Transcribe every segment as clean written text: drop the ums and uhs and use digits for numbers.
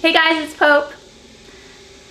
Hey guys, it's Pope.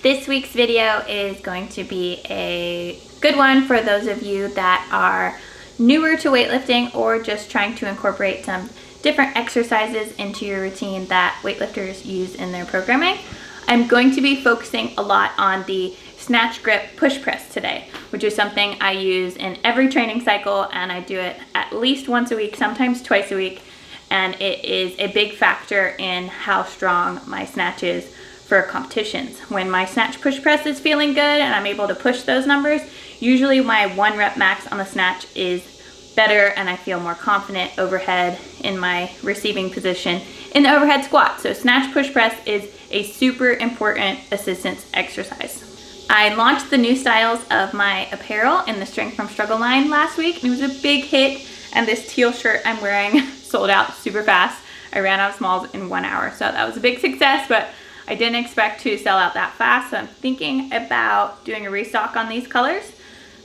This week's video is going to be a good one for those of you that are newer to weightlifting or just trying to incorporate some different exercises into your routine that weightlifters use in their programming. I'm going to be focusing a lot on the snatch grip push press today, which is something I use in every training cycle, and I do it at least once a week, sometimes twice a week. And it is a big factor in how strong my snatch is for competitions. When my snatch push press is feeling good and I'm able to push those numbers, usually my 1 rep max on the snatch is better and I feel more confident overhead in my receiving position in the overhead squat. So snatch push press is a super important assistance exercise. I launched the new styles of my apparel in the Strength from Struggle line last week, and it was a big hit, and this teal shirt I'm wearing sold out super fast. I ran out of smalls in 1 hour, so that was a big success, but I didn't expect to sell out that fast, so I'm thinking about doing a restock on these colors.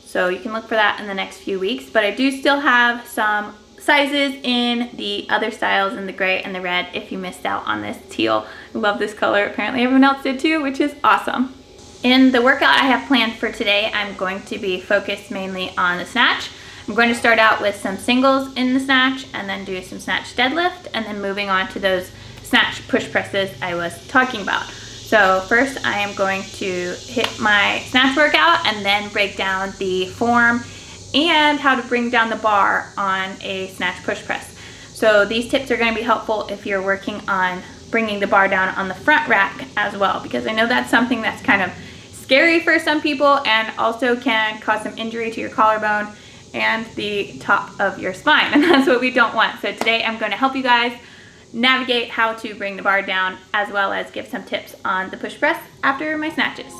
So you can look for that in the next few weeks, but I do still have some sizes in the other styles in the gray and the red if you missed out on this teal. I love this color. Apparently everyone else did too, which is awesome. In the workout I have planned for today, I'm going to be focused mainly on the snatch. I'm going to start out with some singles in the snatch and then do some snatch deadlift, and then moving on to those snatch push presses I was talking about. So first I am going to hit my snatch workout and then break down the form and how to bring down the bar on a snatch push press. So these tips are going to be helpful if you're working on bringing the bar down on the front rack as well, because I know that's something that's kind of scary for some people and also can cause some injury to your collarbone and the top of your spine, and that's what we don't want. So today I'm going to help you guys navigate how to bring the bar down, as well as give some tips on the push press after my snatches.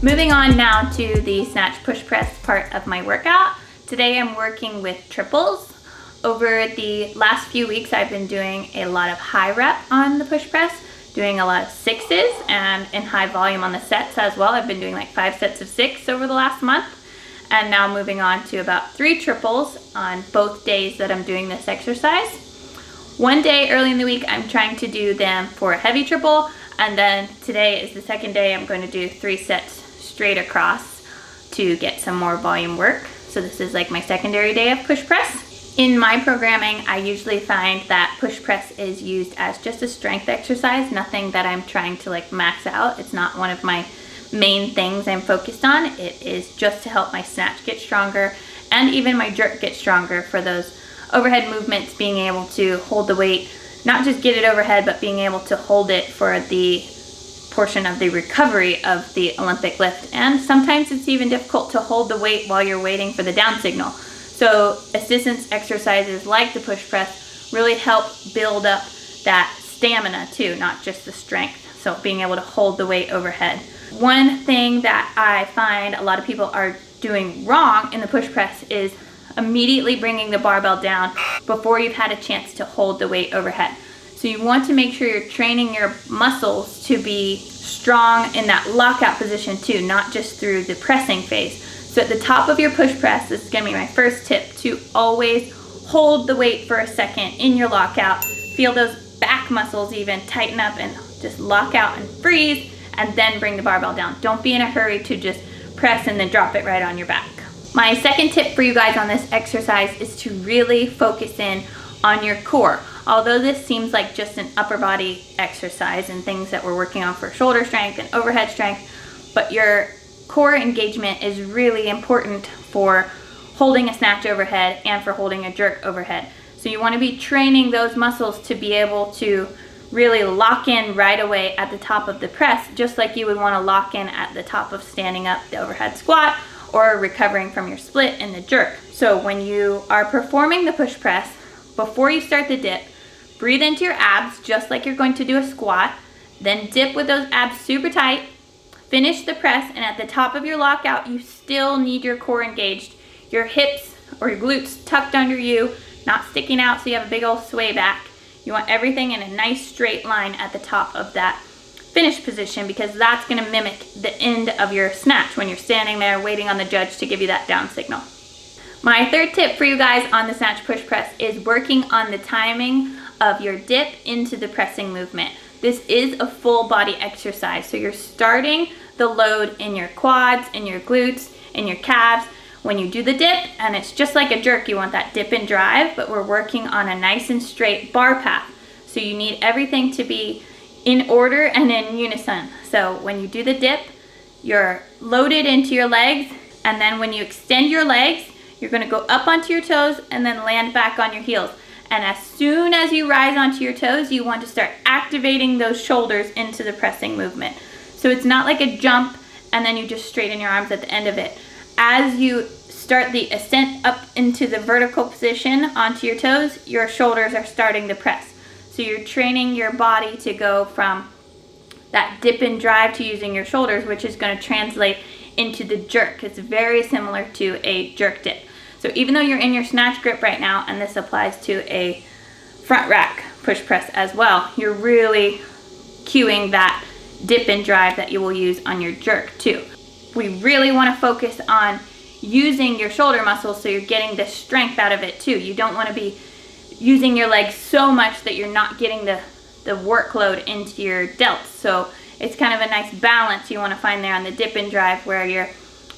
Moving on now to the snatch push press part of my workout. Today I'm working with triples. Over the last few weeks I've been doing a lot of high rep on the push press, doing a lot of sixes and in high volume on the sets as well. I've been doing like 5 sets of 6 over the last month, and now moving on to about 3 triples on both days that I'm doing this exercise. One day early in the week I'm trying to do them for a heavy triple, and then today is the second day I'm going to do 3 sets straight across to get some more volume work. So this is like my secondary day of push press. In my programming, I usually find that push press is used as just a strength exercise, nothing that I'm trying to like max out. It's not one of my main things I'm focused on. It is just to help my snatch get stronger and even my jerk get stronger for those overhead movements, being able to hold the weight, not just get it overhead, but being able to hold it for the portion of the recovery of the Olympic lift. And sometimes it's even difficult to hold the weight while you're waiting for the down signal. So assistance exercises like the push press really help build up that stamina too, not just the strength. So being able to hold the weight overhead. One thing that I find a lot of people are doing wrong in the push press is immediately bringing the barbell down before you've had a chance to hold the weight overhead. So you want to make sure you're training your muscles to be strong in that lockout position too, not just through the pressing phase. So at the top of your push press, this is gonna be my first tip, to always hold the weight for a second in your lockout. Feel those back muscles even tighten up and just lock out and freeze, and then bring the barbell down. Don't be in a hurry to just press and then drop it right on your back. My second tip for you guys on this exercise is to really focus in on your core. Although this seems like just an upper body exercise and things that we're working on for shoulder strength and overhead strength, but your core engagement is really important for holding a snatch overhead and for holding a jerk overhead. So you want to be training those muscles to be able to really lock in right away at the top of the press, just like you would want to lock in at the top of standing up the overhead squat or recovering from your split in the jerk. So when you are performing the push press, before you start the dip, breathe into your abs just like you're going to do a squat, then dip with those abs super tight, finish the press, and at the top of your lockout, you still need your core engaged, your hips or your glutes tucked under you, not sticking out so you have a big old sway back. You want everything in a nice straight line at the top of that finish position, because that's gonna mimic the end of your snatch when you're standing there waiting on the judge to give you that down signal. My third tip for you guys on the snatch push press is working on the timing of your dip into the pressing movement. This is a full body exercise, so you're starting the load in your quads, in your glutes, in your calves when you do the dip, and it's just like a jerk. You want that dip and drive, but we're working on a nice and straight bar path. So you need everything to be in order and in unison. So when you do the dip, you're loaded into your legs, and then when you extend your legs, you're gonna go up onto your toes and then land back on your heels. And as soon as you rise onto your toes, you want to start activating those shoulders into the pressing movement. So it's not like a jump and then you just straighten your arms at the end of it. As you start the ascent up into the vertical position onto your toes, your shoulders are starting to press. So you're training your body to go from that dip and drive to using your shoulders, which is going to translate into the jerk. It's very similar to a jerk dip. So even though you're in your snatch grip right now, and this applies to a front rack push press as well, you're really cueing that dip and drive that you will use on your jerk too. We really want to focus on using your shoulder muscles so you're getting the strength out of it too. You don't want to be using your legs so much that you're not getting the workload into your delts. So it's kind of a nice balance you want to find there on the dip and drive, where you're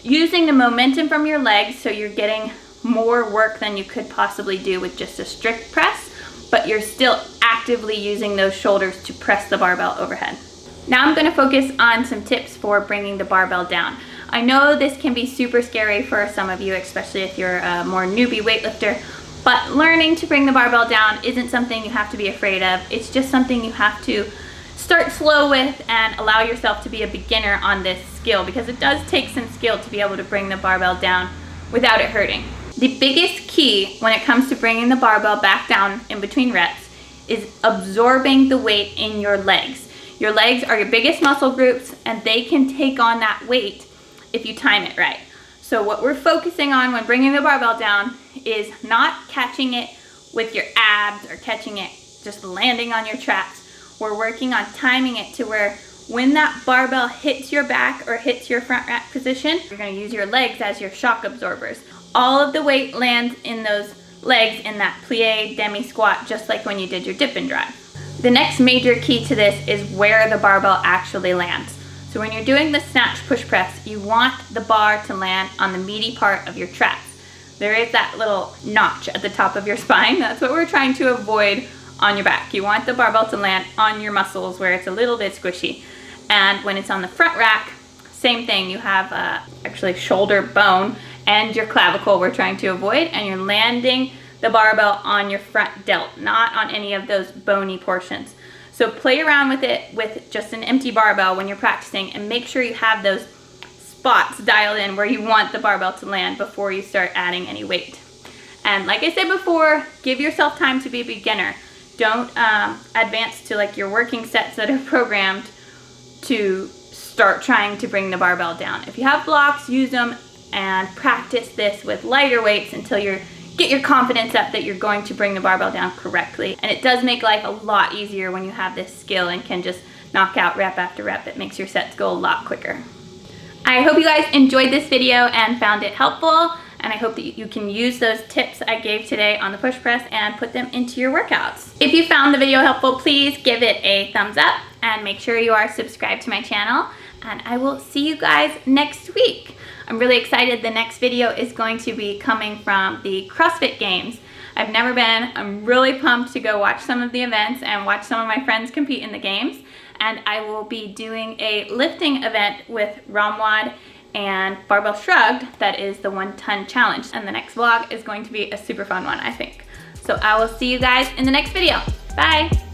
using the momentum from your legs so you're getting more work than you could possibly do with just a strict press, but you're still actively using those shoulders to press the barbell overhead. Now I'm going to focus on some tips for bringing the barbell down. I know this can be super scary for some of you, especially if you're a more newbie weightlifter, but learning to bring the barbell down isn't something you have to be afraid of. It's just something you have to start slow with and allow yourself to be a beginner on this skill, because it does take some skill to be able to bring the barbell down without it hurting. The biggest key when it comes to bringing the barbell back down in between reps is absorbing the weight in your legs. Your legs are your biggest muscle groups, and they can take on that weight if you time it right. So what we're focusing on when bringing the barbell down is not catching it with your abs or catching it just landing on your traps. We're working on timing it to where when that barbell hits your back or hits your front rack position, you're going to use your legs as your shock absorbers. All of the weight lands in those legs in that plie demi squat, just like when you did your dip and drive. The next major key to this is where the barbell actually lands. So when you're doing the snatch push press, you want the bar to land on the meaty part of your traps. There is that little notch at the top of your spine. That's what we're trying to avoid on your back. You want the barbell to land on your muscles where it's a little bit squishy. And when it's on the front rack, same thing. You have actually shoulder bone and your clavicle we're trying to avoid, and you're landing the barbell on your front delt, not on any of those bony portions. So play around with it with just an empty barbell when you're practicing, and make sure you have those spots dialed in where you want the barbell to land before you start adding any weight. And like I said before, give yourself time to be a beginner. Don't advance to like your working sets that are programmed to start trying to bring the barbell down. If you have blocks, use them and practice this with lighter weights until you get your confidence up that you're going to bring the barbell down correctly. And it does make life a lot easier when you have this skill and can just knock out rep after rep. It makes your sets go a lot quicker. I hope you guys enjoyed this video and found it helpful, and I hope that you can use those tips I gave today on the push press and put them into your workouts. If you found the video helpful, please give it a thumbs up and make sure you are subscribed to my channel, and I will see you guys next week. I'm really excited. The next video is going to be coming from the CrossFit Games. I've never been. I'm really pumped to go watch some of the events and watch some of my friends compete in the games. And I will be doing a lifting event with Ramwad and Barbell Shrugged. That is the 1 ton challenge. And the next vlog is going to be a super fun one, I think. So I will see you guys in the next video. Bye.